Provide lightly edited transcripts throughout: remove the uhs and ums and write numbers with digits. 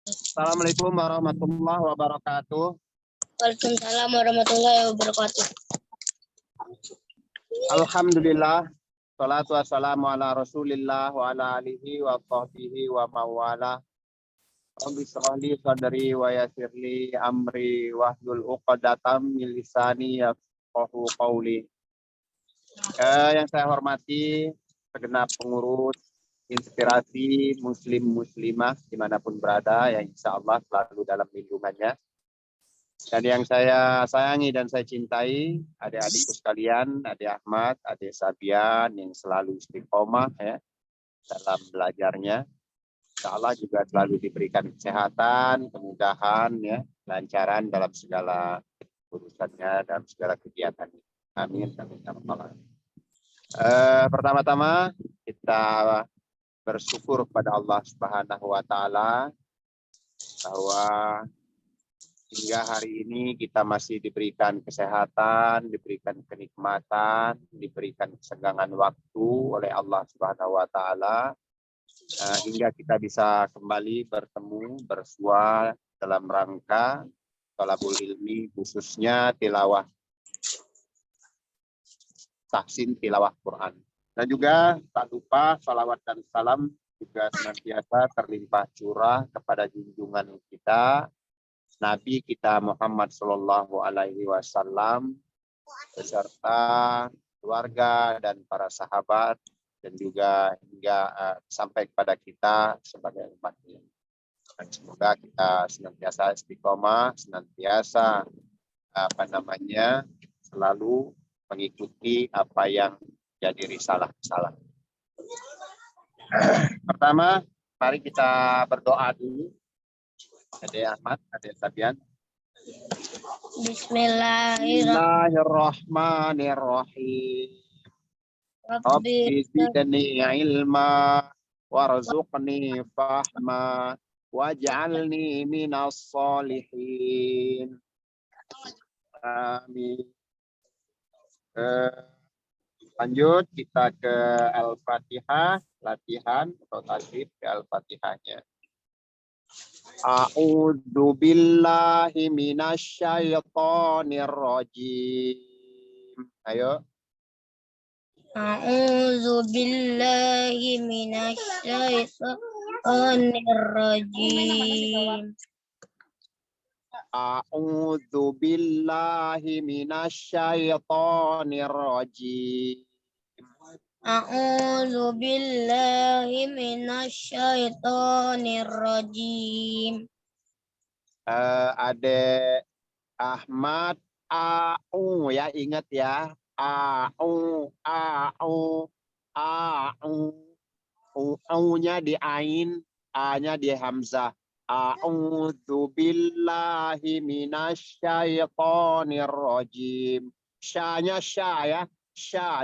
Assalamualaikum warahmatullahi wabarakatuh. Waalaikumsalam warahmatullahi wabarakatuh. Alhamdulillah. Salatu wassalamu ala rasulillah wa ala alihi wa sahbihi wa mawala. Rabbi shrah li sadri wa yassir li amri wahlul 'uqdatam min lisani yafqahu qawli. Yang saya hormati segenap pengurus inspirasi muslim muslimah dimanapun berada, yang insya Allah selalu dalam lindungannya. Dan yang saya sayangi dan saya cintai, adik-adikku sekalian, adik Ahmad, adik Sabian yang selalu istiqomah ya dalam belajarnya. Insya Allah juga selalu diberikan kesehatan, kemudahan, ya, kelancaran dalam segala urusannya, dalam segala kegiatannya. Amin. Amin. Pertama-tama kita bersyukur kepada Allah Subhanahu wa Ta'ala bahwa hingga hari ini kita masih diberikan kesehatan, diberikan kenikmatan, diberikan kesenggangan waktu oleh Allah Subhanahu wa Ta'ala, hingga kita bisa kembali bertemu, bersua dalam rangka thalabul ilmi, khususnya tilawah tahsin tilawah Quran. Dan juga tak lupa salawat dan salam juga senantiasa terlimpah curah kepada junjungan kita Nabi kita Muhammad Sallallahu Alaihi Wasallam beserta keluarga dan para sahabat, dan juga hingga sampai kepada kita sebagai umatnya. Dan semoga kita senantiasa istiqomah, senantiasa selalu mengikuti apa yang jadi risalah-risalah. Pertama, mari kita berdoa dulu. Adik Ahmad, adik Sabian. Bismillahirrahmanirrahim. Rabbi zidni ilma warzuqni fahma waj'alni minas solihin. Amin. Lanjut kita ke Al-Fatihah, latihan atau tasbih ke Al-Fatihahnya. A'udzu billahi minasyaitonir rajim. Ayo. A'udzu billahi minasyaitonir rajim. A'udzu billahi minasyaitonir rajim. A'udzu billahi minasyaitonir rajim. Adek Ahmad, au ya, ingat ya. Au. U-nya di ain, a-nya di hamzah. A'udzu billahi minasyaitonir rajim. Sya-nya sya ya. Sya.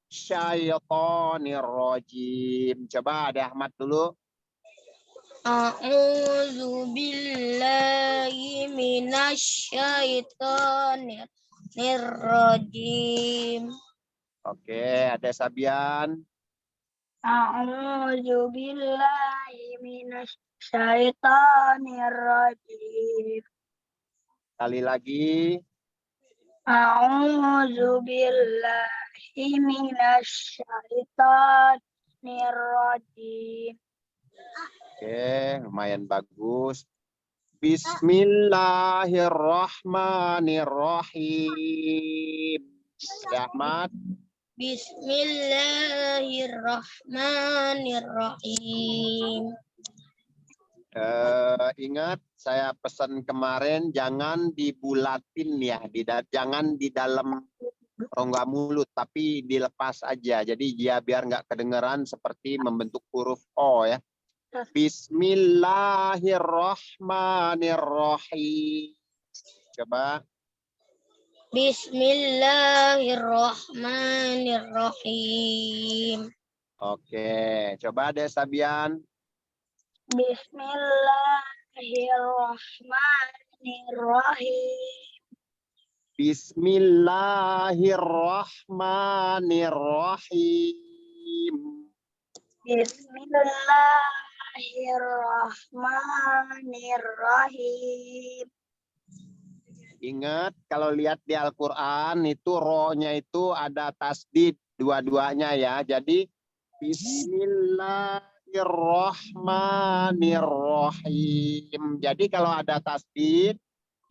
Syaitonir rajim. Coba ada Ahmad dulu. A'udzu billahi minasyaitonir rajim. Oke, ada Sabian. A'udzu billahi minasyaitonir rajim. Kali lagi. A'udzu billahi minasyaitonir rajim. Oke, lumayan bagus. Bismillahirrahmanirrahim. Ya Ahmad. Bismillahirrahmanirrahim. Ingat saya pesan kemarin jangan dibulatin ya, jangan di dalam rongga mulut, tapi dilepas aja. Jadi dia biar nggak kedengeran seperti membentuk huruf O ya. Bismillahirrahmanirrahim. Coba. Bismillahirrahmanirrahim. Oke, coba deh Sabian. Bismillahirrahmanirrahim. Bismillahirrahmanirrahim. Bismillahirrahmanirrahim. Bismillahirrahmanirrahim. Ingat kalau lihat di Al-Quran itu rohnya itu ada tasdid dua-duanya ya. Jadi Bismillahirrahmanirrahim. Jadi kalau ada tasdid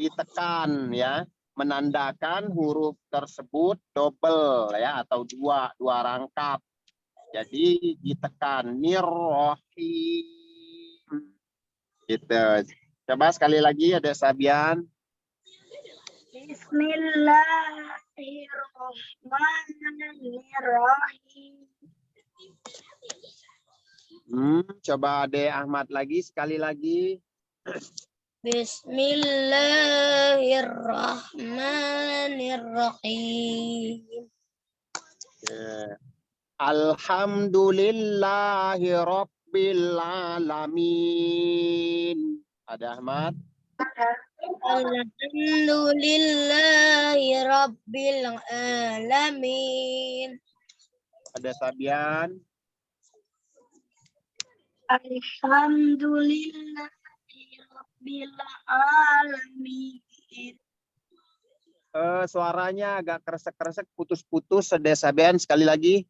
ditekan ya, menandakan huruf tersebut double ya atau dua rangkap. Jadi ditekan nirrohim. Gitu. Coba sekali lagi ada Sabian. Bismillahirrahmanirrahim. Coba Ade Ahmad lagi sekali lagi. Bismillahirrahmanirrahim. Alhamdulillahi Rabbil Alamin. Ada Ahmad. Alhamdulillahi Rabbil Alamin. Ada Sabian. Alhamdulillahi Rabbil Alamin. Suaranya agak kresek-kresek, putus-putus. Ada Sabian sekali lagi.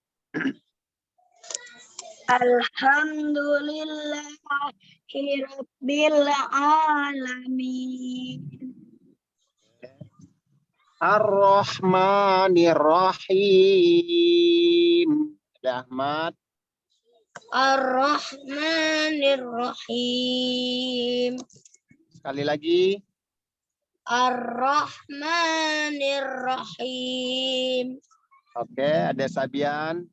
Alhamdulillahi Rabbil Alamin. Ar-Rahmanir-Rahim. Ada Ahmad. Ar-Rahmanir-Rahim. Sekali lagi. Ar-Rahmanir-Rahim. Oke, ada Sabian.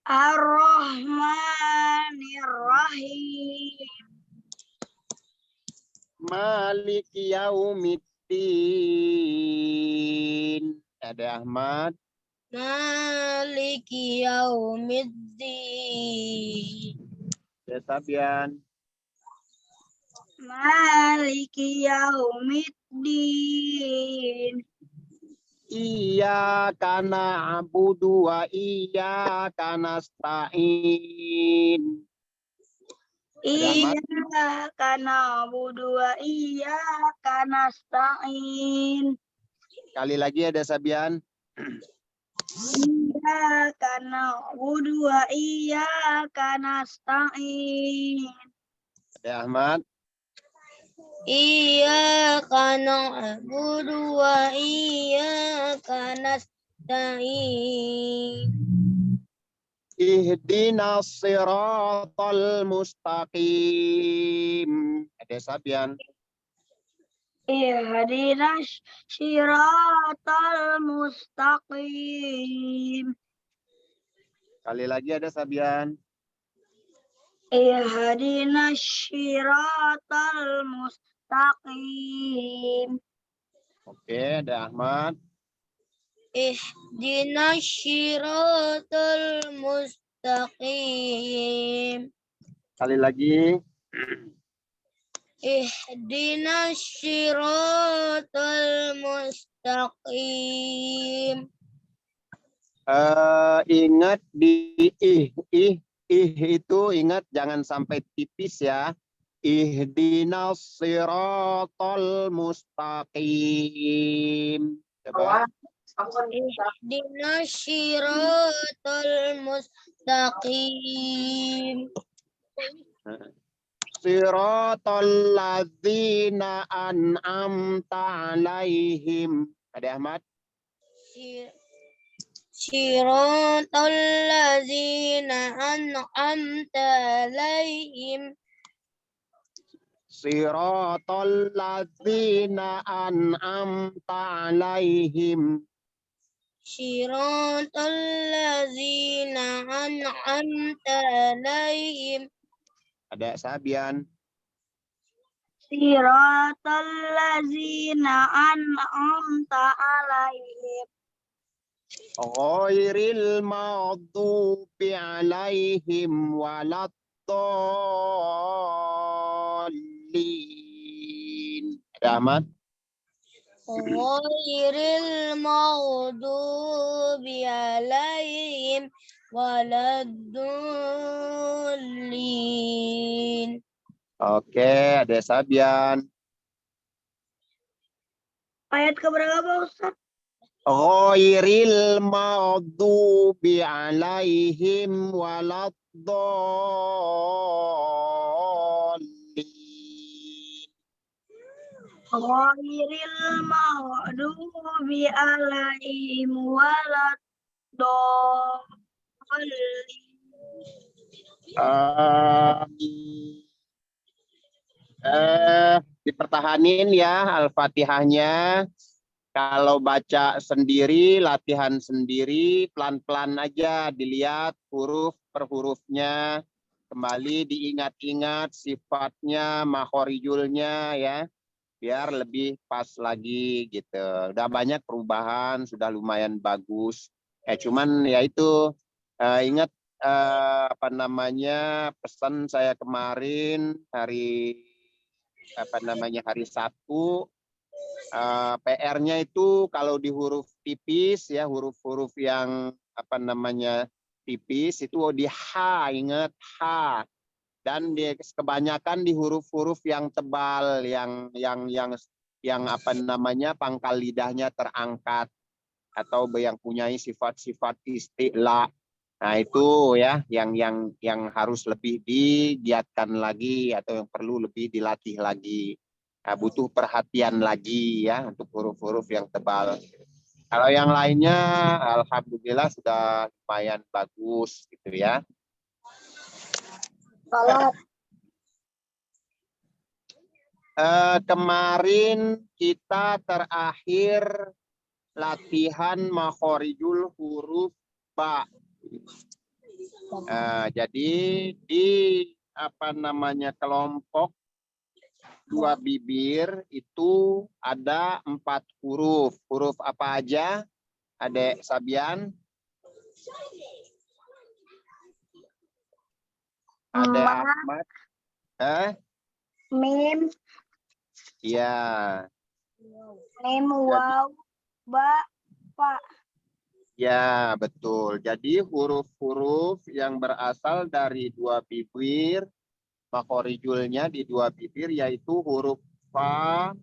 Ar-Rahmanir-Rahim. Maliki Yaumiddin. Ada Ahmad. Maliki Yaumiddin. Ada Sabian. Maliki Yaumiddin. Iyyaka na'budu wa iyyaka nasta'in. Iyyaka na'budu wa iyyaka nasta'in. Sekali lagi ada Sabian. Iyyaka na'budu wa iyyaka nasta'in. Ada Ahmad. Iyyaka na'budu wa iyyaka nasta'in. Ihdinas siratal mustaqim. Ada Sabian. Ihdinas siratal mustaqim. Sekali lagi ada Sabian. Ihdinas siratal mustaqim. Oke, ada Ahmad. Ihdinas siratal mustaqim. Sekali lagi. Ihdinas siratal mustaqim. Ingat di ih itu ingat jangan sampai tipis ya. Ihdinas siratal mustaqim. Coba. Ihdinas siratal mustaqim. Siratal ladzina an'amta alaihim. Ada Ahmad? Siratal ladzina an'amta alaihim. Siratal ladzina an'amta alaihim. Siratal ladzina an'amta alaihim. Ada Sabian. Siratal ladzina an'amta alaihim. Ghairil maghdubi alaihim waladdallin. Ada Ahmad? Ghairil maghdubi alaihim waladdallin. Oke, ada Sabian. Ayat keberapa Ustaz? Ghairil maghdubi alaihim waladdallin. Ghairil maghdubi alaihim waladdallin. Dipertahanin ya Al-Fatihahnya. Kalau baca sendiri, latihan sendiri, pelan-pelan aja dilihat huruf per hurufnya. Kembali diingat-ingat sifatnya, makhorijulnya ya. Biar lebih pas lagi gitu. Udah banyak perubahan, sudah lumayan bagus. Cuman ya itu ingat apa namanya pesan saya kemarin hari hari Sabtu. PR-nya itu kalau di huruf tipis ya huruf-huruf yang tipis itu di H, ingat H, dan kebanyakan di huruf-huruf yang tebal yang pangkal lidahnya terangkat atau yang punya sifat-sifat isti'la. Nah itu ya yang harus lebih digiatkan lagi atau yang perlu lebih dilatih lagi. Nah, butuh perhatian lagi ya untuk huruf-huruf yang tebal. Kalau yang lainnya alhamdulillah sudah lumayan bagus gitu ya. Salat. Kemarin kita terakhir latihan makhorijul huruf ba. Jadi di kelompok dua bibir itu ada 4 huruf. Huruf apa aja? Adek Sabian? Adek Ahmad? Mim. Iya. Mim, waw, ba, fa. Ya, betul. Jadi huruf-huruf yang berasal dari dua bibir, makhorijulnya di dua bibir yaitu huruf fa,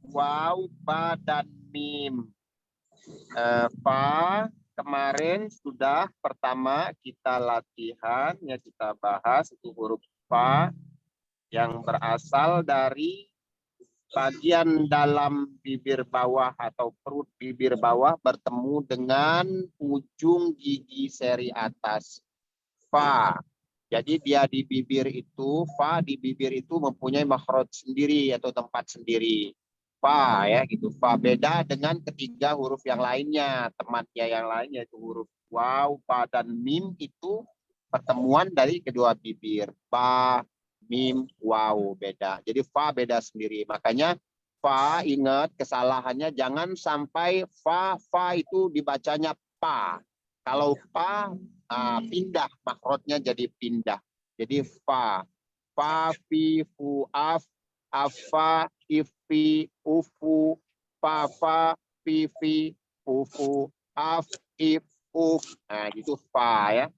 waw, ba, dan mim. Fa kemarin sudah pertama kita latihan, ya kita bahas itu huruf fa yang berasal dari bagian dalam bibir bawah atau perut bibir bawah bertemu dengan ujung gigi seri atas. Fa. Jadi dia di bibir itu, fa di bibir itu mempunyai makhraj sendiri atau tempat sendiri. Fa ya gitu. Fa beda dengan ketiga huruf yang lainnya, temannya yang lainnya itu huruf waw, ba, dan mim itu pertemuan dari kedua bibir. Ba, mim, waw beda. Jadi fa beda sendiri. Makanya fa ingat kesalahannya jangan sampai fa itu dibacanya pa. Kalau pa pindah makrotnya jadi pindah. Jadi fa, fi, fu, af, afa, ifi, ufu, fa, fi, ufu, af, if, uf. Nah, gitu fa ya.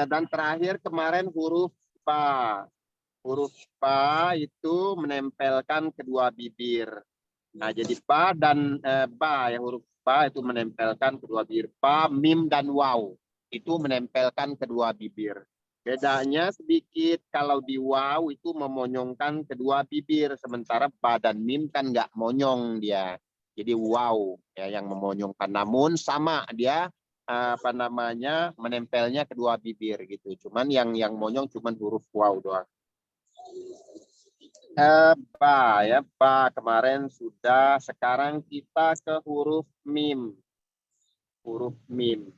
Dan terakhir kemarin huruf pa. Huruf pa itu menempelkan kedua bibir. Nah, jadi pa dan ba yang huruf pa itu menempelkan kedua bibir. Pa, mim, dan waw itu menempelkan kedua bibir. Bedanya sedikit kalau di waw itu memonyongkan kedua bibir, sementara ba dan mim kan nggak monyong dia. Jadi waw ya yang memonyongkan. Namun sama dia menempelnya kedua bibir gitu. Cuman yang monyong cuman huruf waw doang. Ba ya, ba kemarin sudah. Sekarang kita ke huruf mim. Huruf mim.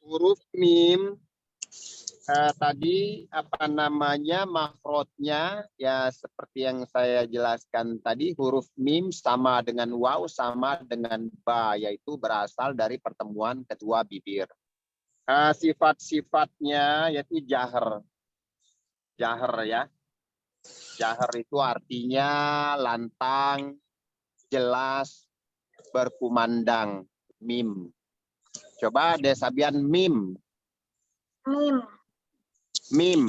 Huruf mim tadi makhrajnya ya seperti yang saya jelaskan tadi, huruf mim sama dengan waw sama dengan ba, yaitu berasal dari pertemuan kedua bibir. Sifat-sifatnya yaitu jahr ya. Jahar itu artinya lantang, jelas, berkumandang. Mim. Coba Desabian mim. Mim. Mim.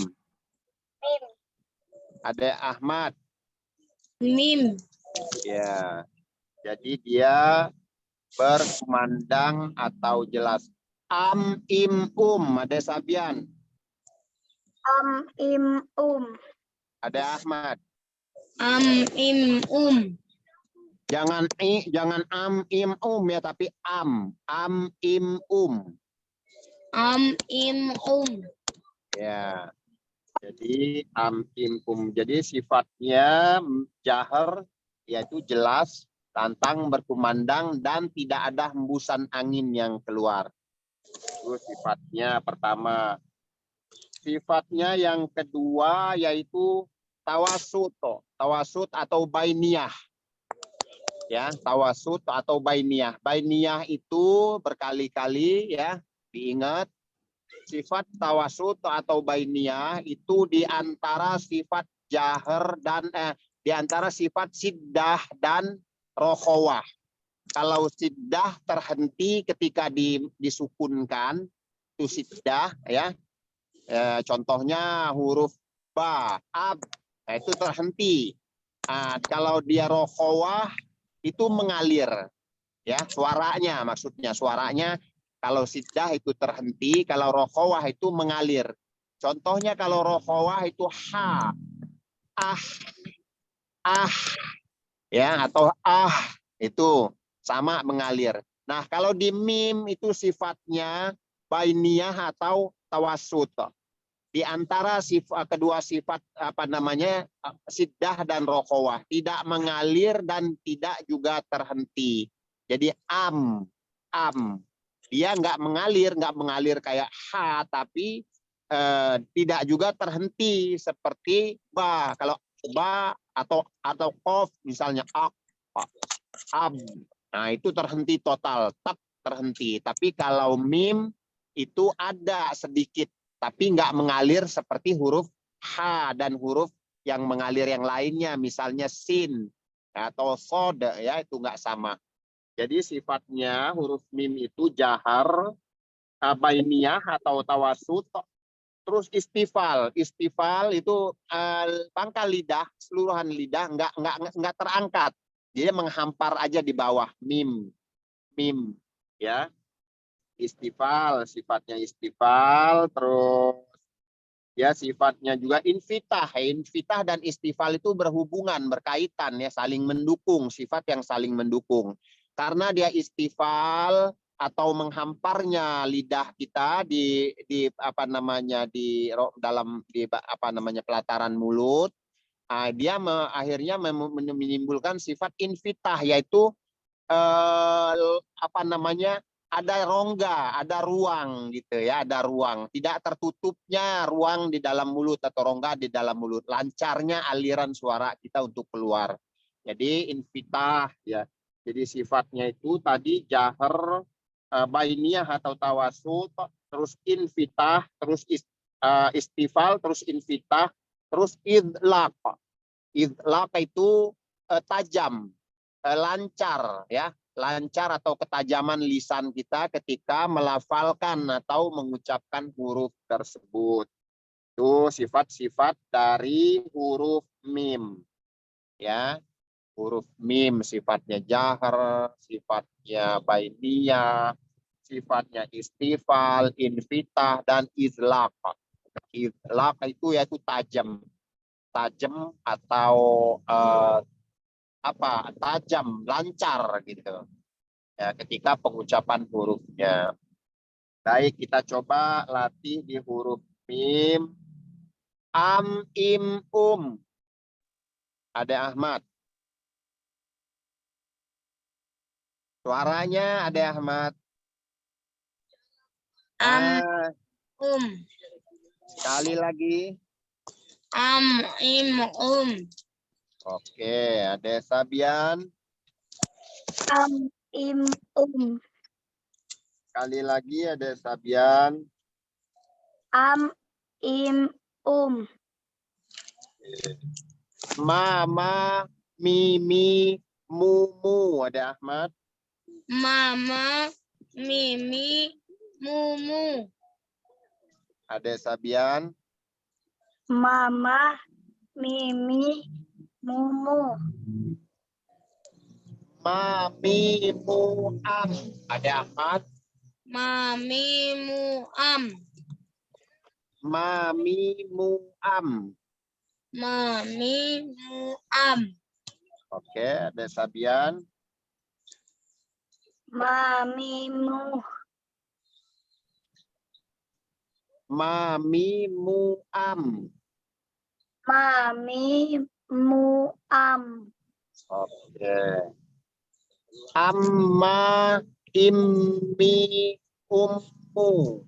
Mim. Ada Ahmad. Mim. Ya. Jadi dia berkumandang atau jelas. Am, im, ada Sabian. Am, im, Ada Ahmad. Am, im, Jangan jangan am, im, ya, tapi am. Am, im, Am, im, Ya. Jadi am, im, Jadi sifatnya jahar yaitu jelas, lantang, berkumandang, dan tidak ada hembusan angin yang keluar. Itu sifatnya pertama. Sifatnya yang kedua yaitu tawasut. Tawasut atau bainiyah. Ya, tawasut atau bainiyah. Bainiyah itu berkali-kali ya diingat. Sifat tawasut atau bainiyah itu di antara sifat jahar dan di antara sifat siddah dan rokhawah. Kalau siddah terhenti ketika disukunkan, itu siddah ya. Contohnya huruf ba, ab, itu terhenti. Kalau dia rokhawah itu mengalir, ya suaranya, maksudnya suaranya. Kalau siddah itu terhenti, kalau rokhawah itu mengalir. Contohnya kalau rokhawah itu ha, ah, ya, atau itu sama mengalir. Nah, kalau di mim itu sifatnya bainiyah atau tawasut. Di antara kedua sifat siddah dan rokhawah, tidak mengalir dan tidak juga terhenti. Jadi am, dia nggak mengalir kayak ha, tapi tidak juga terhenti seperti ba. Kalau ba atau kof misalnya ab, nah itu terhenti total, terhenti. Tapi kalau mim itu ada sedikit, tapi nggak mengalir seperti huruf H dan huruf yang mengalir yang lainnya, misalnya sin atau sod, ya itu nggak sama. Jadi sifatnya huruf mim itu jahar, bainiyah atau tawasut, terus istifal. Istifal itu pangkal lidah, seluruhan lidah nggak terangkat, dia menghampar aja di bawah mim, ya. Istifal, sifatnya istifal. Terus ya sifatnya juga infitah. Infitah dan istifal itu berhubungan, berkaitan ya, saling mendukung, sifat yang saling mendukung. Karena dia istifal atau menghamparnya lidah kita di dalam pelataran mulut, dia akhirnya menimbulkan sifat infitah, yaitu ada rongga, ada ruang gitu ya, ada ruang. Tidak tertutupnya ruang di dalam mulut atau rongga di dalam mulut. Lancarnya aliran suara kita untuk keluar. Jadi infitah ya. Jadi sifatnya itu tadi jahar, bainiyah atau tawasut, terus infitah, terus istifal, terus infitah, terus idlaq. Idlaq itu tajam, lancar ya. Lancar atau ketajaman lisan kita ketika melafalkan atau mengucapkan huruf tersebut. Itu sifat-sifat dari huruf mim. Ya, huruf mim sifatnya jahar, sifatnya bainiyah, sifatnya istifal, infitah, dan izlaq. Izlaq itu yaitu tajam. Tajam atau tajam, lancar gitu ya ketika pengucapan hurufnya. Baik, kita coba latih di huruf mim. Am, im, ada Ahmad, suaranya ada Ahmad. Sekali lagi. Am, im, Oke, ada Sabian. Am, im, Sekali lagi ada Sabian. Am, im, Oke. Mama, Mimi, Mumu. Ada Ahmad. Mama, Mimi, Mumu. Ada Sabian. Mama, Mimi, Mumu. Mami, Muam. Ada Ahmad. Mami, Muam. Mami, Muam. Mami, Muam. Oke, ada Sabian. Mami, Mu. Mami, Muam. Mami, Muam. Oke. Amma, Immi, Ummu.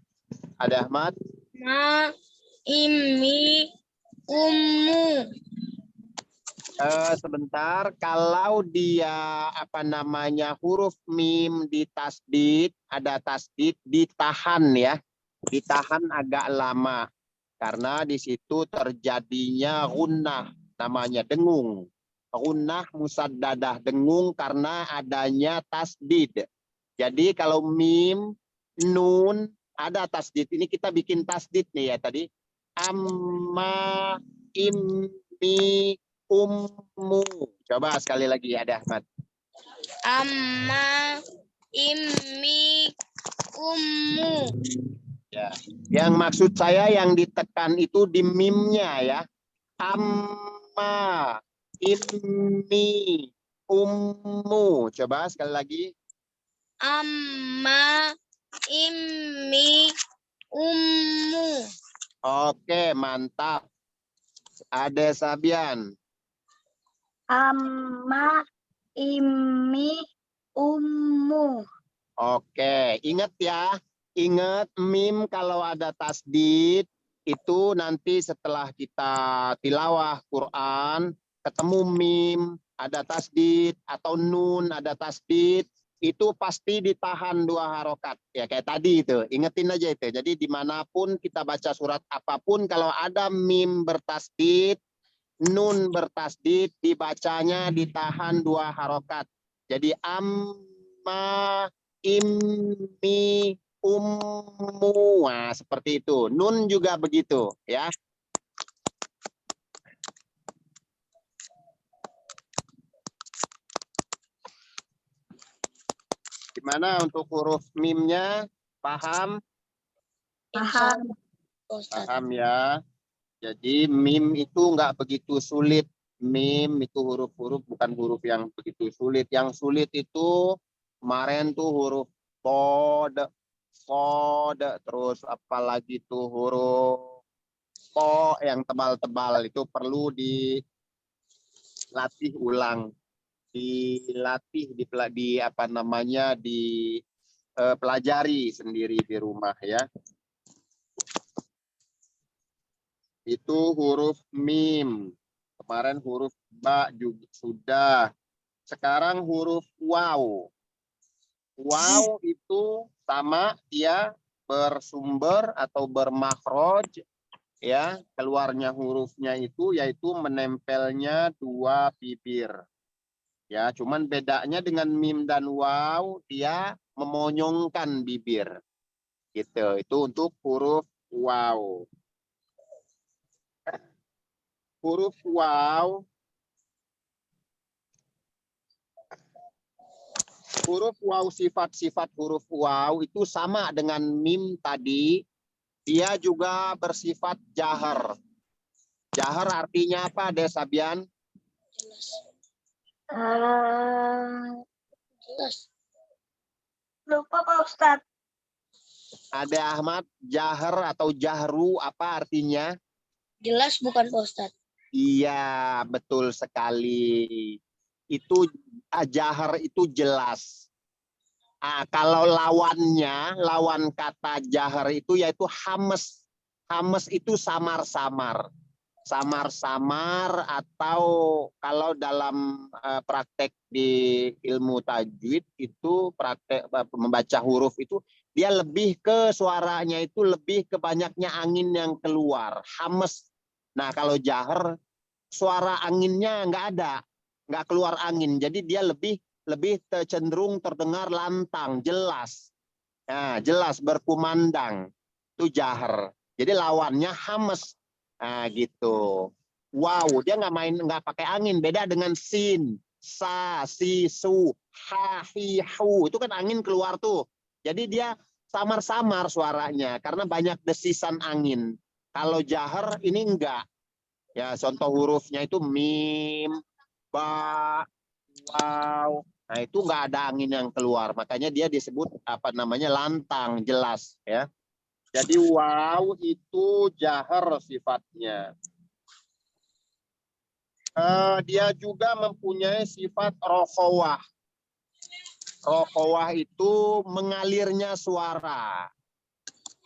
Ada Ahmad. Ma, Imi, Ummu. Sebentar, kalau dia apa namanya huruf mim ditasdid, ada tasdid ditahan ya, ditahan agak lama karena di situ terjadinya gunnah, namanya dengung. Gunnah musaddadah, dengung karena adanya tasdid. Jadi kalau mim, nun ada tasdid, ini kita bikin tasdid nih ya tadi. Amma, immi, ummu. Coba sekali lagi ada Ahmad. Amma, Imi, Ummu. Ya. Yang maksud saya yang ditekan itu di mimnya ya. Amma, immi, ummu. Coba sekali lagi. Amma, Imi, Ummu. Oke, mantap. Ada Sabian. Amma, Imi, Ummu. Oke, ingat ya. Ingat mim kalau ada tasdid itu nanti setelah kita tilawah Quran ketemu mim ada tasdid atau nun ada tasdid itu pasti ditahan 2 harokat ya kayak tadi itu, ingetin aja itu. Jadi dimanapun kita baca surat apapun kalau ada mim bertasdid nun bertasdid dibacanya ditahan 2 harokat. Jadi amma, immi, ummu. Nah, seperti itu. Nun juga begitu ya. Gimana untuk huruf mimnya? Paham? Paham. Paham ya. Jadi mim itu nggak begitu sulit. Mim itu huruf-huruf bukan huruf yang begitu sulit. Yang sulit itu kemarin tuh huruf pod, sod, terus apalagi tuh huruf po yang tebal-tebal itu perlu dilatih ulang, dilatih di apa namanya pelajari sendiri di rumah ya. Itu huruf mim. Kemarin huruf ba juga sudah. Sekarang huruf waw. Waw itu sama dia bersumber atau bermakhraj ya, keluarnya hurufnya itu yaitu menempelnya 2 bibir. Ya, cuman bedanya dengan mim dan waw dia memonyongkan bibir. Gitu. Itu untuk huruf waw. Huruf waw, sifat-sifat huruf waw itu sama dengan mim tadi, dia juga bersifat jahar. Jahar artinya apa, Desabian? Jelas. Lupa Pak Ustadz. Ada Ahmad, jahar atau jahru apa artinya? Jelas bukan Pak Ustadz. Iya, betul sekali. Itu jahar itu jelas. Kalau lawannya, lawan kata jahar itu yaitu hames. Hames itu samar-samar. Samar-samar atau kalau dalam praktek di ilmu tajwid itu praktek membaca huruf itu dia lebih ke suaranya itu lebih ke banyaknya angin yang keluar. Hames. Nah, kalau jahar suara anginnya nggak ada, nggak keluar angin. Jadi dia lebih cenderung terdengar lantang, jelas. Nah, jelas berkumandang. Itu jahar. Jadi lawannya hames. Nah, gitu. Wow, dia nggak pakai angin. Beda dengan sin, sa, si, su, ha, hi, hu. Itu kan angin keluar tuh. Jadi dia samar-samar suaranya karena banyak desisan angin. Kalau jahar ini enggak. Ya, contoh hurufnya itu mim, ba, waw. Nah, itu enggak ada angin yang keluar. Makanya dia disebut apa namanya lantang, jelas ya. Jadi waw itu jahar sifatnya. Dia juga mempunyai sifat rokhawah. Rokhawah itu mengalirnya suara.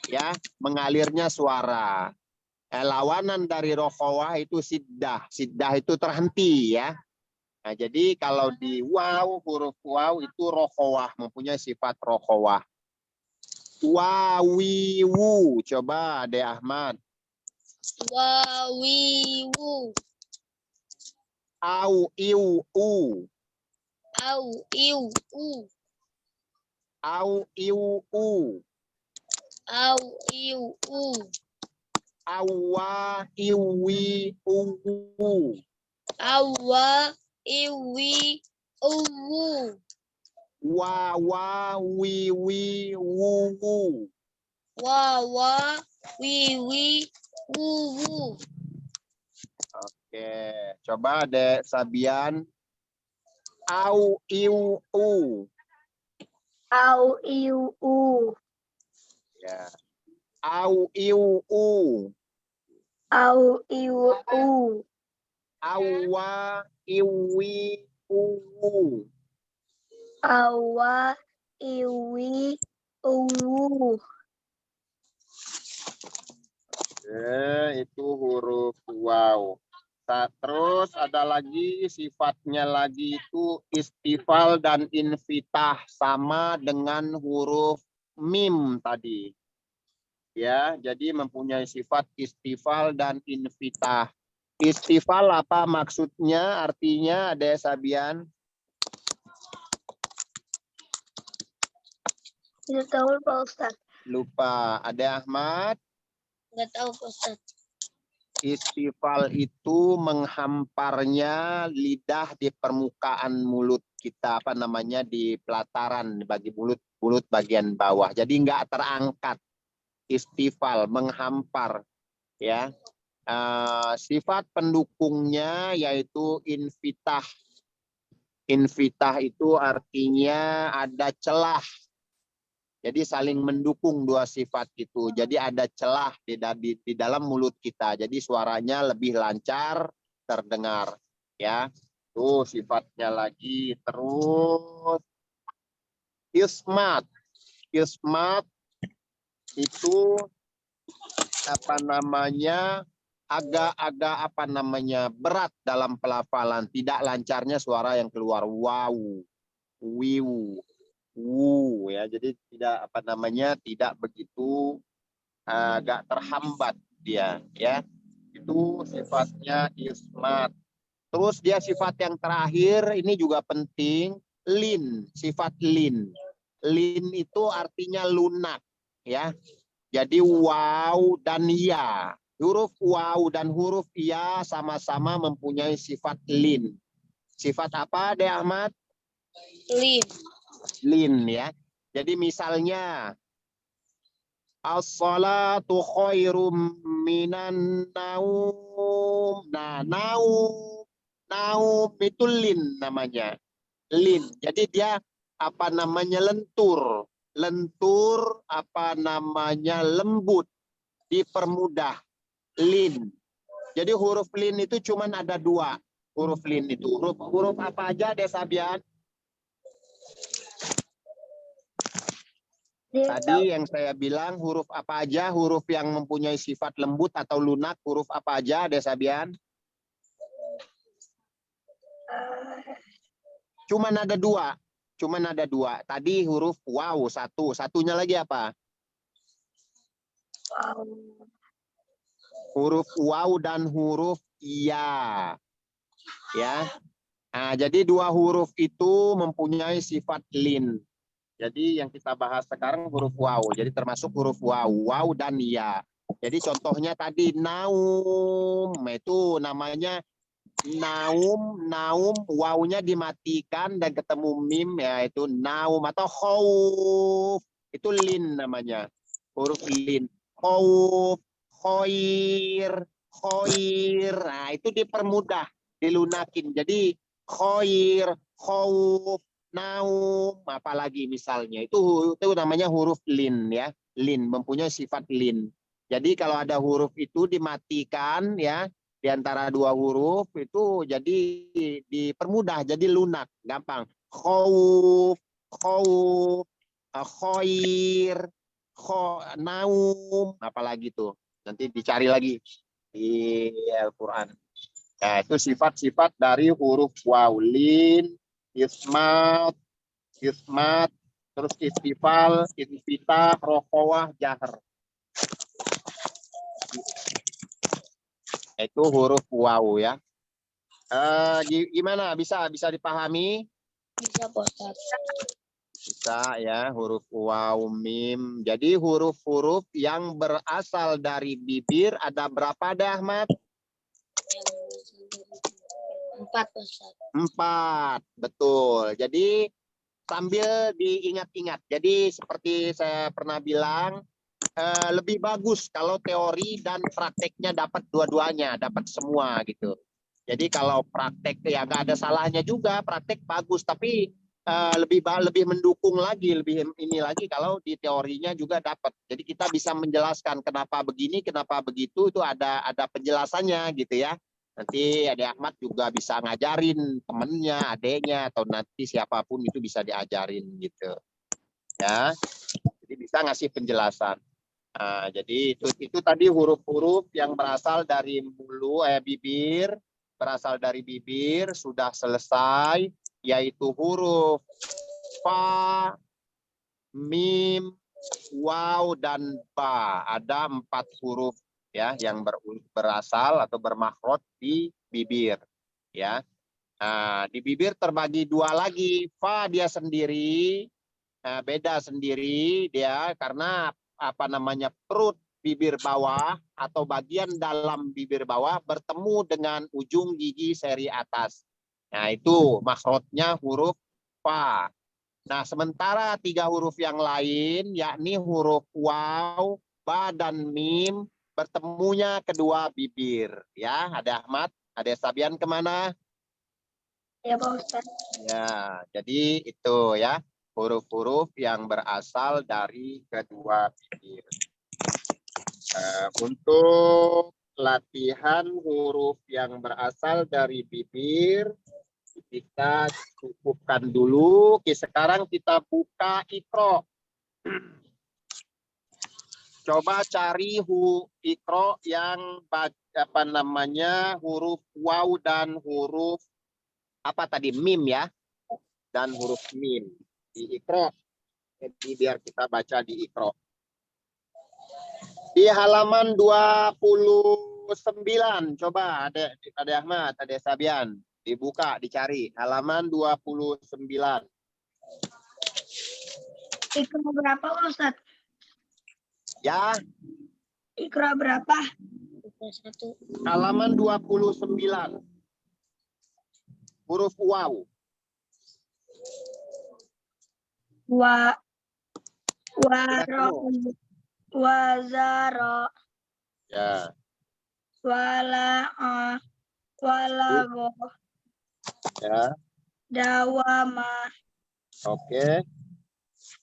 Ya, mengalirnya suara. Lawanan dari rokhawah itu siddah. Siddah itu terhenti ya. Nah, jadi kalau di waw, huruf waw itu rokhawah, mempunyai sifat rokhawah. Wawiwu, coba Ade Ahmad. Wawiwu. Au iu u. Au iu u. Au iu u. Au iu u. Awa iwi u. Awa iwi uwu. Wawa wiwi wu. Wawa wiwi wuwu. Oke, coba Dek Sabian. Au iu u. Au iu u. Ya. Au iu u. Au iu u. Awa iwi u. Awa iwi uwu. Itu huruf waw. Terus ada lagi sifatnya lagi itu istifal dan infitah sama dengan huruf mim tadi. Ya, jadi mempunyai sifat istifal dan infitah. Istifal apa maksudnya? Artinya ada Sabian? Tidak tahu Pak Ustadz. Lupa. Ada Ahmad? Nggak tahu Pak Ustadz. Istifal itu menghamparnya lidah di permukaan mulut kita, apa namanya, di pelataran bagi mulut bagian bawah. Jadi nggak terangkat. Istifal menghampar, ya. Sifat pendukungnya yaitu infitah. Infitah itu artinya ada celah. Jadi saling mendukung dua sifat itu. Jadi ada celah di dalam mulut kita. Jadi suaranya lebih lancar terdengar. Ya, tuh sifatnya lagi. Terus ismat. Ismat itu apa namanya? Agak-agak apa namanya? Berat dalam pelafalan. Tidak lancarnya suara yang keluar. Wow, wiu. Ya, jadi tidak apa namanya, tidak begitu agak terhambat dia, ya. Itu sifatnya ismat. Terus dia sifat yang terakhir ini juga penting, lin, sifat lin. Lin itu artinya lunak, ya. Jadi waw dan ya. Huruf waw dan huruf ya sama-sama mempunyai sifat lin. Sifat apa, De Ahmad? Lin. Lin, ya. Jadi misalnya as-salatu khairum minan naum. Nah, naum itu lin namanya. Lin. Jadi dia apa namanya lentur. Lentur apa namanya lembut, dipermudah. Lin. Jadi huruf lin itu cuma ada dua. Huruf lin itu huruf apa aja, Desabian? Tadi yang saya bilang huruf apa aja, huruf yang mempunyai sifat lembut atau lunak, huruf apa aja, Desabian? Cuman ada dua. Cuman ada dua. Tadi huruf waw satu. Satunya lagi apa? Wow. Huruf waw dan huruf iya. Ya. Nah, jadi dua huruf itu mempunyai sifat lin. Jadi yang kita bahas sekarang huruf waw. Jadi termasuk huruf waw, waw dan ya. Jadi contohnya tadi naum, itu namanya naum, naum, wawnya dimatikan dan ketemu mim, ya itu naum atau khauf. Itu lin namanya. Huruf lin. Khauf, khoir, khoir. Nah, itu dipermudah, dilunakin. Jadi khoir, khauf, naum, apalagi misalnya. Itu namanya huruf lin ya. Lin mempunyai sifat lin. Jadi kalau ada huruf itu dimatikan ya, di antara dua huruf itu jadi dipermudah, jadi lunak, gampang. Khauf, khauf, khoir, naum, apalagi tuh. Nanti dicari lagi di Al-Quran. Nah, itu sifat-sifat dari huruf waw. Lin, ismat, ismat, terus istifal, infitah, rokowah, jahr. Itu huruf waw ya. Gimana? Bisa dipahami? Bisa Pak Ustadz. Bisa ya, huruf waw, mim. Jadi huruf-huruf yang berasal dari bibir ada berapa dah, Ahmad? 4 Pak Ustadz. 4, betul. Jadi sambil diingat-ingat. Jadi seperti saya pernah bilang, lebih bagus kalau teori dan prakteknya dapat dua-duanya, dapat semua gitu. Jadi kalau praktek ya nggak ada salahnya juga, praktek bagus, tapi lebih mendukung lagi, lebih ini lagi kalau di teorinya juga dapat. Jadi kita bisa menjelaskan kenapa begini, kenapa begitu, itu ada penjelasannya gitu ya. Nanti Ade Ahmad juga bisa ngajarin temennya, adeknya, atau nanti siapapun itu bisa diajarin gitu. Ya, jadi bisa ngasih penjelasan. Nah, jadi itu tadi huruf-huruf yang berasal dari bibir, berasal dari bibir sudah selesai, yaitu huruf fa, mim, waw dan ba. Ada 4 huruf ya yang berasal atau bermakhraj di bibir ya. Nah, di bibir terbagi 2 lagi. Fa dia sendiri, beda sendiri dia karena apa namanya, perut bibir bawah atau bagian dalam bibir bawah bertemu dengan ujung gigi seri atas. Nah, itu makhrajnya huruf fa. Nah, sementara 3 huruf yang lain yakni huruf waw, ba dan mim bertemunya kedua bibir. Ya, ada Ahmad, ada Sabian kemana? Ya Pak Ustadz. Ya, jadi itu ya, huruf-huruf yang berasal dari kedua bibir. Untuk latihan huruf yang berasal dari bibir, kita cukupkan dulu. Sekarang kita buka Iqra. Coba cari Iqra yang apa namanya, huruf waw dan huruf apa tadi, mim ya, dan huruf mim di Iqra. Jadi biar kita baca di Iqra. Di halaman 29, coba ada Ahmad, ada Sabian, dibuka, dicari halaman 29. Ikra berapa Ustadz? Ya, Ikra berapa? Ikra 1. halaman 29. Huruf waw. Wazaro. Ya. Walago. Ya. Dawama. Oke.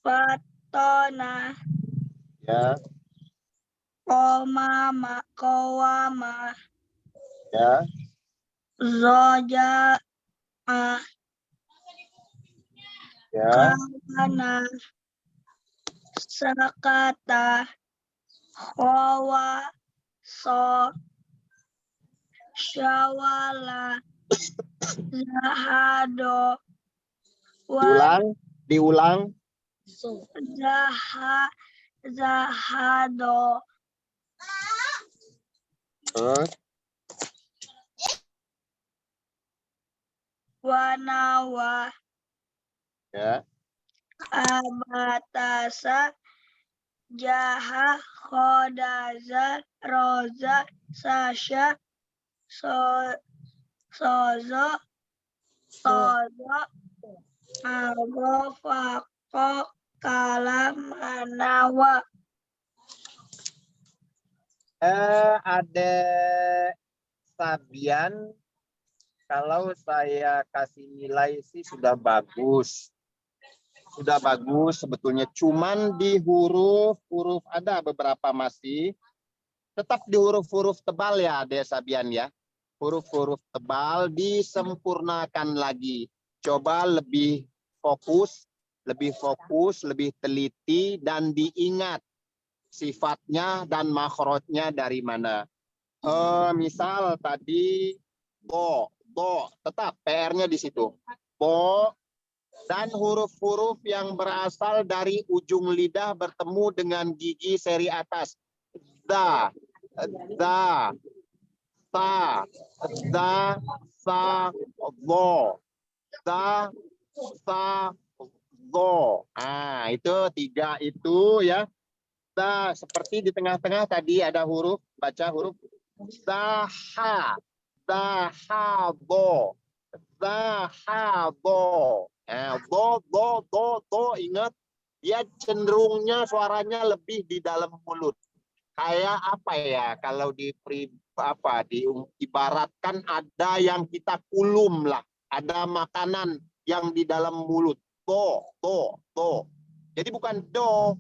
Fatona. Ya. Kowama. Ya. Zoja. Ya. Kana. Sakata. Hawa. Syawala. Zahado. Diulang. Zahado. Terus wanawa, Ya. abatasa, jaha, khodaza, roza, sasha, sozo, tozo, algo, fako, kalam, anawa. Ada Sabian, kalau saya kasih nilai sih sudah bagus. Sudah bagus sebetulnya. Cuman di huruf-huruf ada beberapa masih. Tetap di huruf-huruf tebal ya, Ade Sabian ya. Huruf-huruf tebal disempurnakan lagi. Coba lebih fokus, lebih teliti dan diingat sifatnya dan makhrajnya dari mana. Misal tadi bo, tetap PR-nya di situ. Bo dan huruf-huruf yang berasal dari ujung lidah bertemu dengan gigi seri atas. Da, da, sa, da, sa, do, da, sa, do. Ah, itu tiga itu ya. Da, seperti di tengah-tengah tadi ada huruf, baca huruf daha, dahabo, dahabo. Nah, do, ingat dia cenderungnya suaranya lebih di dalam mulut. Kayak apa ya kalau diibaratkan ada yang kita kulum lah, ada makanan yang di dalam mulut. Do. Jadi bukan do.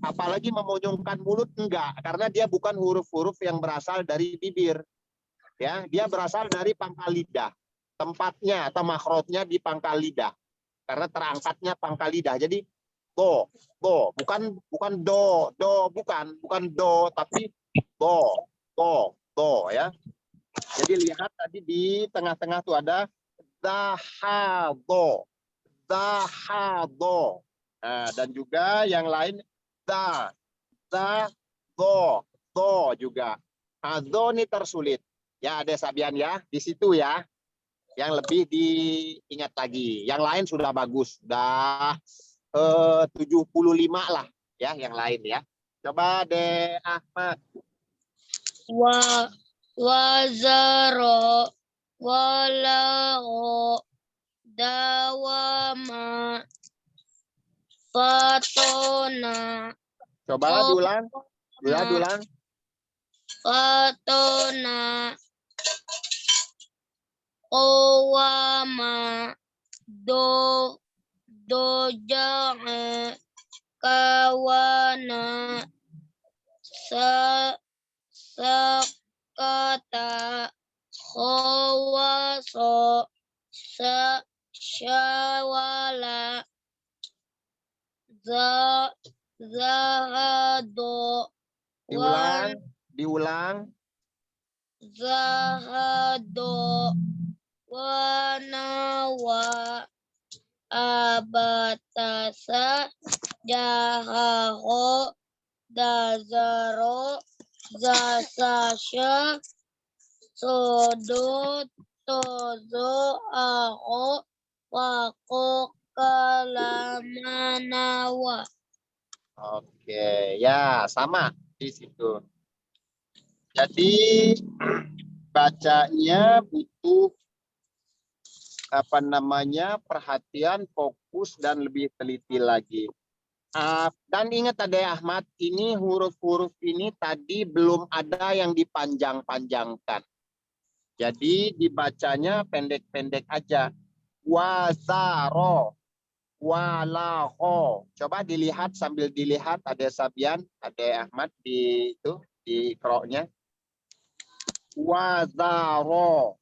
Apalagi memojongkan mulut enggak, karena dia bukan huruf-huruf yang berasal dari bibir. Ya, dia berasal dari pangkal lidah. Tempatnya atau makhrajnya di pangkal lidah. Karena terangkatnya pangkal lidah. Jadi do, bukan do, bukan do, tapi do ya. Jadi lihat tadi di tengah-tengah tuh ada dahado. Nah, dan juga yang lain do juga. Nah, do ini tersulit. Ya, ada Sabian ya di situ ya. Yang lebih diingat lagi. Yang lain sudah bagus. Sudah 75 lah ya yang lain ya. Coba deh Ahmad. Wazaro, walao, dawama, fatona, Coba diulang. fatona, qawama, doja'a, kawana, sakata, khawaso, syawala, zahado, Diulang. zahado, wanawa, abatasa, jahaho, dazaro, zasasya, sodo, tozo, aho, wako, kalamanawa. Oke, ya sama di situ. Jadi bacanya butuh perhatian, fokus dan lebih teliti lagi. Dan ingat ada Ahmad, ini huruf-huruf ini tadi belum ada yang dipanjang-panjangkan. Jadi dibacanya pendek-pendek aja. Wazaro, walaho. Coba dilihat sambil dilihat ada Sabian, ada Ahmad di kroknya. Wazaro,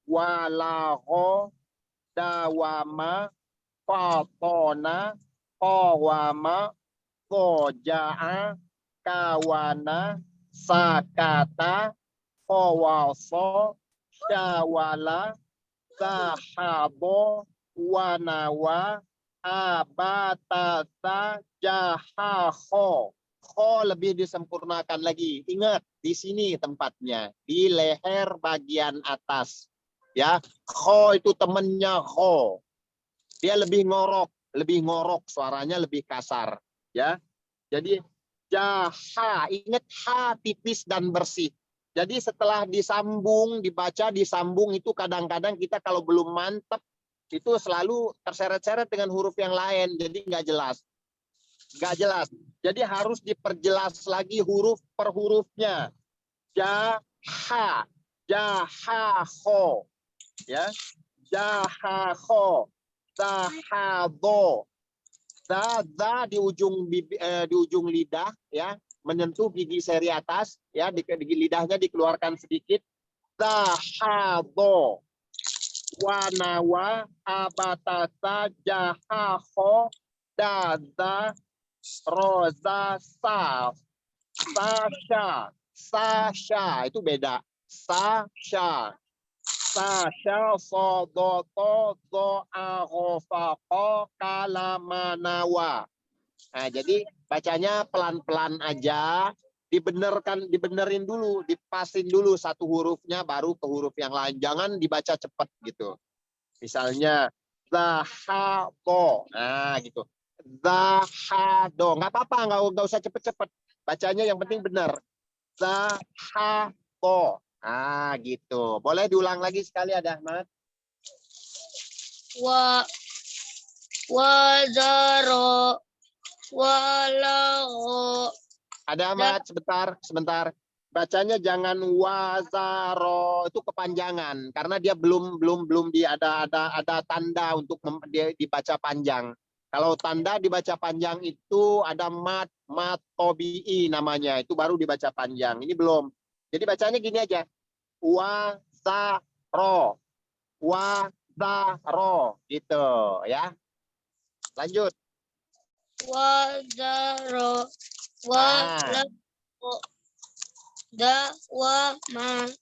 walaho, dawama, fatona, qawama, goja'a, kawana, sakata, qawaso, syawala, sahabo, wanawa, abatasa, jahaho. Kho lebih disempurnakan lagi. Ingat, di sini tempatnya. Di leher bagian atas. Ya, kho itu temennya kho. Dia lebih ngorok suaranya lebih kasar. Ya, jadi jaha, ingat ha tipis dan bersih. Jadi setelah dibaca disambung itu kadang-kadang kita kalau belum mantep itu selalu terseret-seret dengan huruf yang lain, jadi nggak jelas. Jadi harus diperjelas lagi huruf per hurufnya. Jaha, jahaho, ya, jahaho, zahado, za di ujung lidah, ya, menyentuh gigi seri atas, ya, di lidahnya dikeluarkan sedikit. Zahado, wanawa, abatasa, jahaho, daza, roza, saf, sasha itu beda. Sasha, sodoto, zo'arofako, kalamanawa. Nah, jadi bacanya pelan-pelan aja, dibenerin dulu, dipasin dulu satu hurufnya baru ke huruf yang lain. Jangan dibaca cepat gitu. Misalnya zahado, nah gitu. Zahado, nggak apa-apa, nggak usah cepet-cepet. Bacanya yang penting benar. Zahado, nah gitu. Boleh diulang lagi sekali, ada Ahmad? Wazaro, walau. Ada Ahmad, sebentar. Bacanya jangan wazaro, itu kepanjangan karena dia belum ada tanda untuk dia dibaca panjang. Kalau tanda dibaca panjang itu ada matobi'i namanya, itu baru dibaca panjang. Ini belum. Jadi bacanya gini aja. Wazaro, wazaro gitu ya. Lanjut. Wazaro, walau. Dawama,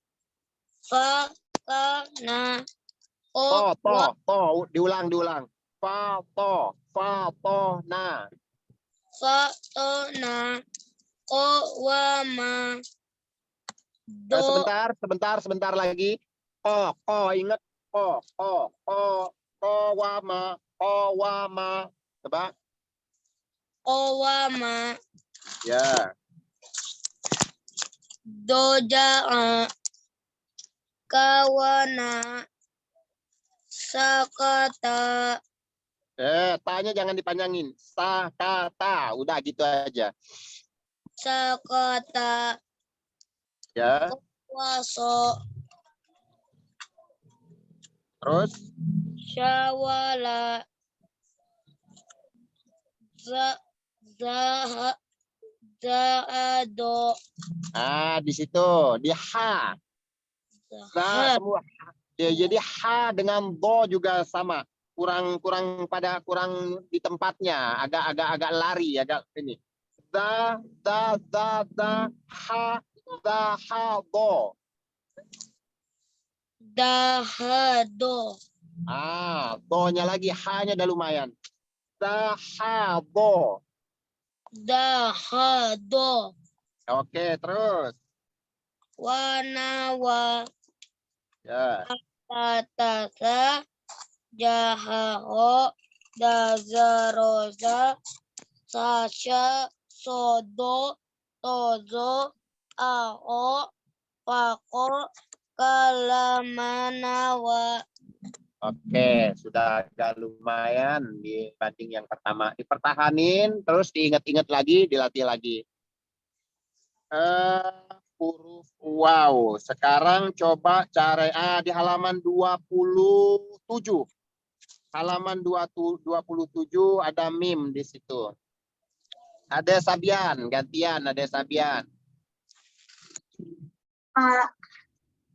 fakana, diulang. Na. fatona, kowama, do, Sebentar lagi. Ingat kowama. Coba. kowama, Ya. doja, kawana, sakata, Tanya jangan dipanjangin. Sakata, udah gitu aja. sakata, Ya. waso, Terus syawala, zaado, di situ di ha. Nah, semua. Jadi ha dengan do juga sama. Kurang di tempatnya, agak lari, agak ini. Da, ha, do. dahado, Do-nya lagi, ha-nya udah lumayan. Dahado. dahado, Oke, terus. wanawa, Ya. tatasa, jahaho, dazaroza, sasha, sodo, tozo, ao, pako, kalamanawa. Oke, sudah agak lumayan dibanding yang pertama. Dipertahanin, terus diingat-ingat lagi, dilatih lagi. Huruf wow. Sekarang coba cari di halaman 27. Halaman 27 ada mim di situ. Ada Sabian, gantian ada Sabian.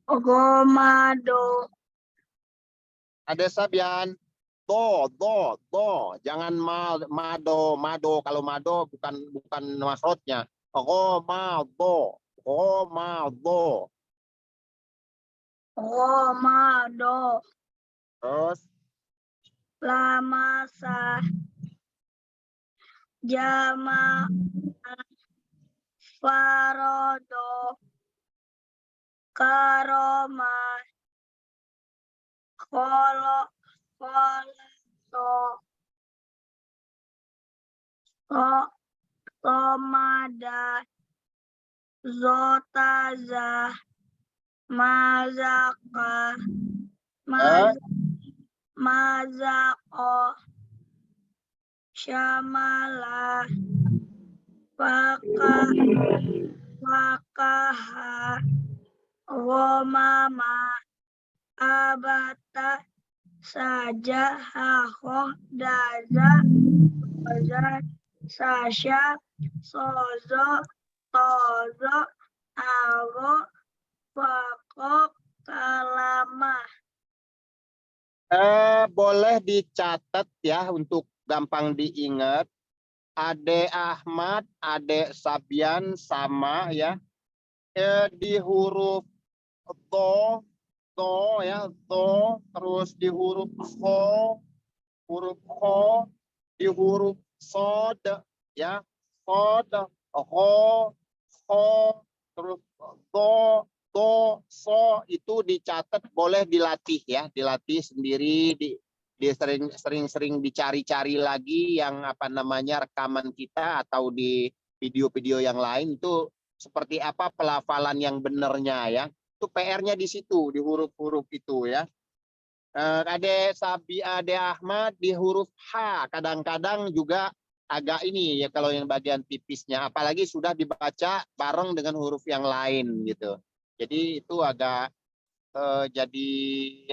Gomado. Ada Sabian. Do. Jangan mado. Kalau mado bukan makhrajnya. Gomado. Terus Lamasa. Jama. Farodo. Karoma. Kolo. Kolo. To. Tomada. Zotaza. Mazaka. Mazako. Syamala. Wakaha. Romama. Abata. Saja. Haho. Daza. Oza. Sasha. Sozo. Tozo. Aro. Pako. Kalama. Boleh dicatat ya untuk gampang diingat. Ade Ahmad, Ade Sabian sama ya. Di huruf to ya, to, terus di huruf ho, di huruf sod ya, sod, ho, terus do, so itu dicatat, boleh dilatih ya, dilatih sendiri, di sering dicari-cari lagi yang apa namanya rekaman kita atau di video-video yang lain itu seperti apa pelafalan yang benarnya ya. Itu PR-nya di situ, di huruf-huruf itu ya. Ade Ahmad di huruf H kadang-kadang juga agak ini ya kalau yang bagian tipisnya, apalagi sudah dibaca bareng dengan huruf yang lain gitu. Jadi itu agak jadi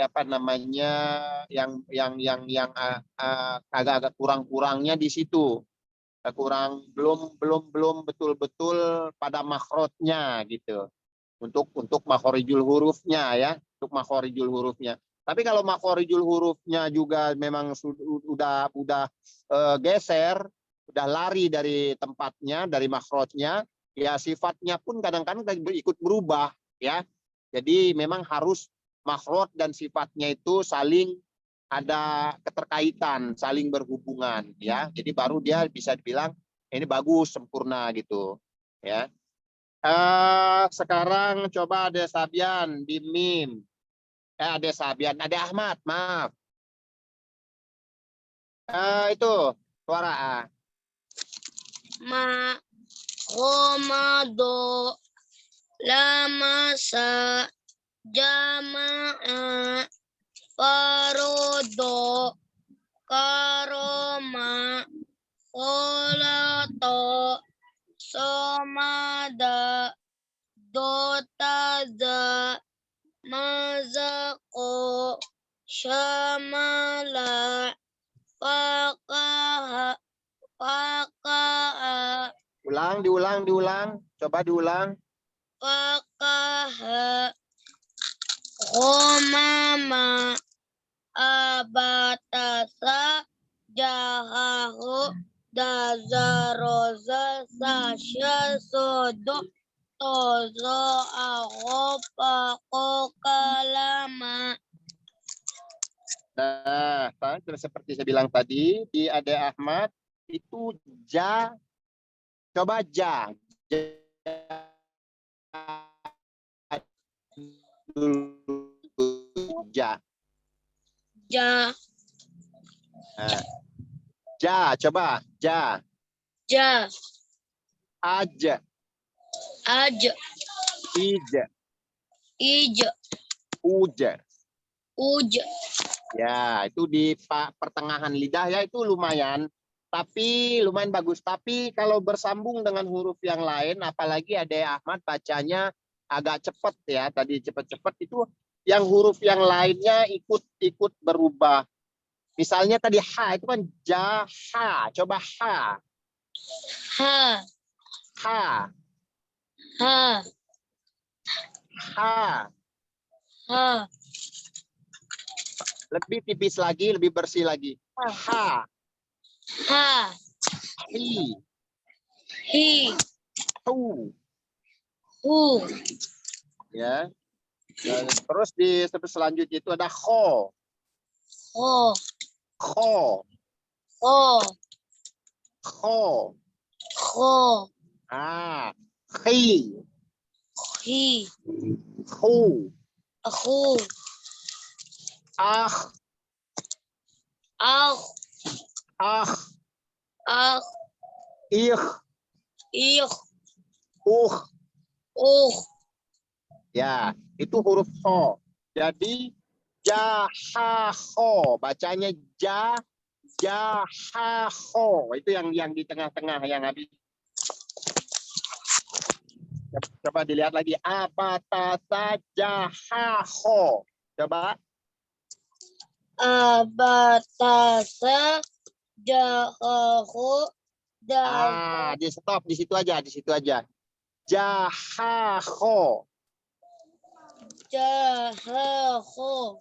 apa namanya yang agak-agak kurang-kurangnya di situ. Belum betul-betul pada makhrajnya gitu. Untuk makhorijul hurufnya ya, untuk makhorijul hurufnya. Tapi kalau makhorijul hurufnya juga memang udah geser, udah lari dari tempatnya, dari makhrajnya, ya sifatnya pun kadang-kadang ikut berubah ya. Jadi memang harus makhraj dan sifatnya itu saling ada keterkaitan, saling berhubungan ya. Jadi baru dia bisa dibilang ini bagus, sempurna gitu ya. Sekarang coba ada Sabian di mim. Ada Sabian, ada Ahmad, maaf. Itu suara. Ma. Komado. Lamasa. Jama'a. Parodo. Karoma. Kolato. Somada. Dotaza. Mazako. Syamala. Fakaha. Fakaha. Diulang. Coba diulang. Fakaha. Romama. Abatasa. Jahahu. Dazaroza. Sasha. Sodo. Tozo. Aho. Pako. Kalama. Nah, terus seperti saya bilang tadi di Ade Ahmad itu ja, coba ja, ja, Ja. nah, ja, coba ja, Ja. aja, Aj. ija, Ij. uja. Uj. Ya, itu di pertengahan lidah ya itu lumayan. Tapi lumayan bagus. Tapi kalau bersambung dengan huruf yang lain, apalagi ada Ahmad bacanya agak cepat ya. Tadi cepat-cepat itu yang huruf yang lainnya ikut berubah. Misalnya tadi ha itu kan jaha. Coba ha. Ha. Ha. Ha. Ha. Ha. Lebih tipis lagi, lebih bersih lagi. Ha. Ha. Hi. Hi. Hu. Hu. Ya. Terus di selanjutnya itu ada kho. Ho. Kho. Ho. Kho. Ho. Khi. Hi. Khu. Hu. Ah, ah, ah, ah, ih, ih, Ya, itu huruf ho. Jadi jahaho, bacanya jahaho. Itu yang di tengah-tengah yang habis. Coba dilihat lagi. Abatasa jahaho. Coba. abatasa jahahu daza Di stop di situ aja, di situ aja. Jahaho. jahahu.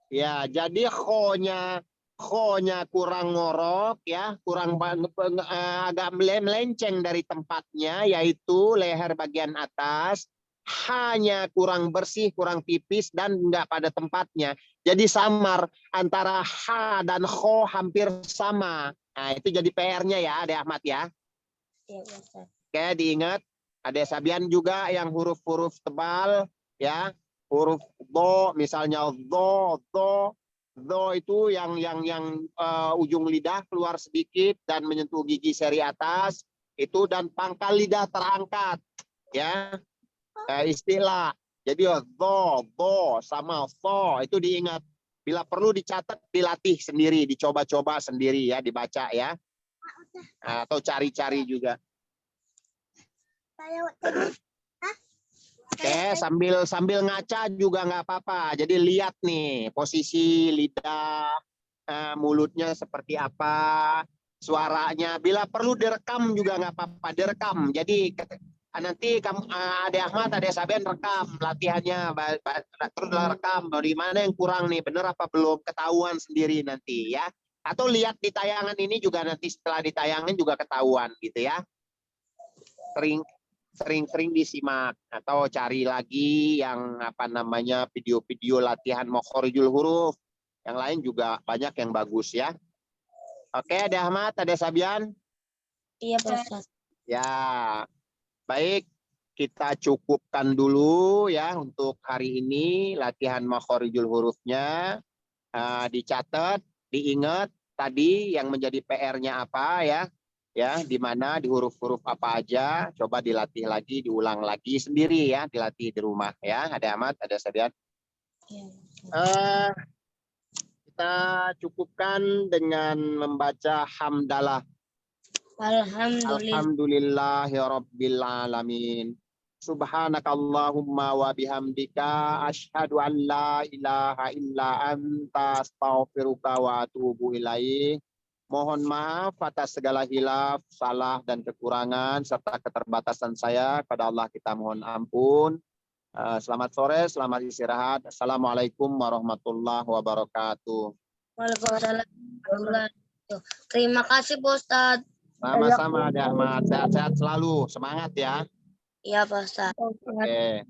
Ya, jadi ho-nya kurang ngorok ya, kurang agak melenceng dari tempatnya, yaitu leher bagian atas. Hanya kurang bersih, kurang tipis, dan enggak pada tempatnya. Jadi samar antara ha dan ho hampir sama. Nah, itu jadi PR-nya ya, Ade Ahmad ya. Ya, Ustaz. Oke, diingat. Ada Sabian juga yang huruf-huruf tebal ya. Huruf do misalnya do itu yang ujung lidah keluar sedikit dan menyentuh gigi seri atas itu, dan pangkal lidah terangkat ya. Istilah. Jadi do sama fo itu diingat. Bila perlu dicatat, dilatih sendiri, dicoba-coba sendiri ya, dibaca ya. Atau cari-cari juga. Oke, sambil ngaca juga nggak apa-apa. Jadi lihat nih posisi lidah, mulutnya seperti apa, suaranya. Bila perlu direkam juga nggak apa-apa, direkam. Jadi nanti kamu, Ade Ahmad, Ade Sabian rekam latihannya, terus rekam. Di mana yang kurang nih, bener apa belum, ketahuan sendiri nanti ya. Atau lihat di tayangan ini juga nanti setelah ditayangin juga ketahuan gitu ya. Sering-sering disimak atau cari lagi yang apa namanya video-video latihan makhorijul huruf. Yang lain juga banyak yang bagus ya. Oke, ada Ahmad, ada Sabian. Iya, Pak Ustaz. Ya, baik. Kita cukupkan dulu ya untuk hari ini latihan makhorijul hurufnya. Dicatat, diingat tadi yang menjadi PR-nya apa ya. Ya, di mana di huruf-huruf apa aja, coba dilatih lagi, diulang lagi sendiri ya, dilatih di rumah ya. Ada Ahmad, ada Sabian. Iya. Kita cukupkan dengan membaca hamdalah. Alhamdulillah. Alhamdulillahirabbil alamin. Subhanakallahumma wa bihamdika asyhadu an la ilaha illa anta astaghfiruka wa atubu ilaik. Mohon maaf atas segala hilaf, salah, dan kekurangan, serta keterbatasan saya. Kepada Allah kita mohon ampun. Selamat sore, selamat istirahat. Assalamualaikum warahmatullahi wabarakatuh. Waalaikumsalam warahmatullahi wabarakatuh. Terima kasih, Pak Ustaz. Sama-sama, Ahmad. Sehat-sehat selalu. Semangat ya. Iya, Pak Ustaz. Oke.